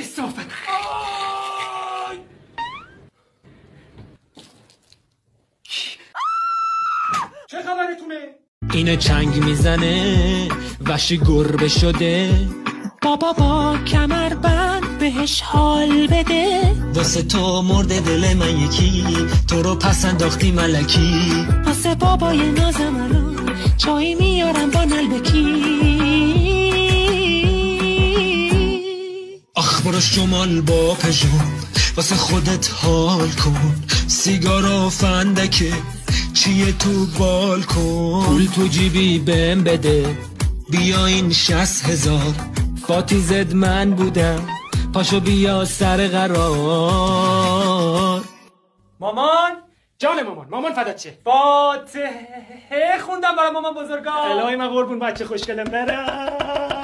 کثافت. چه خبرتونه؟ اینو چنگ میزنه وشی گربه شده، بابا کمر بند بهش حال بده. واسه تو مرد دل من یکی، تو رو پس انداختی ملکی. واسه بابای نازم الان چای میارم با نلبکی. آخ برو شمال با پژو، واسه خودت حال کن. سیگار و فندکه چیه تو بالکن. پول تو جیبی بهم بده، بیا این 60,000. فاتی زد من بودم، پاشو بیا سر قرار. مامان، جان مامان فدات شه. فاتحه خوندم برای مامان بزرگا. الهی من قربون بچه خوشگلم برم.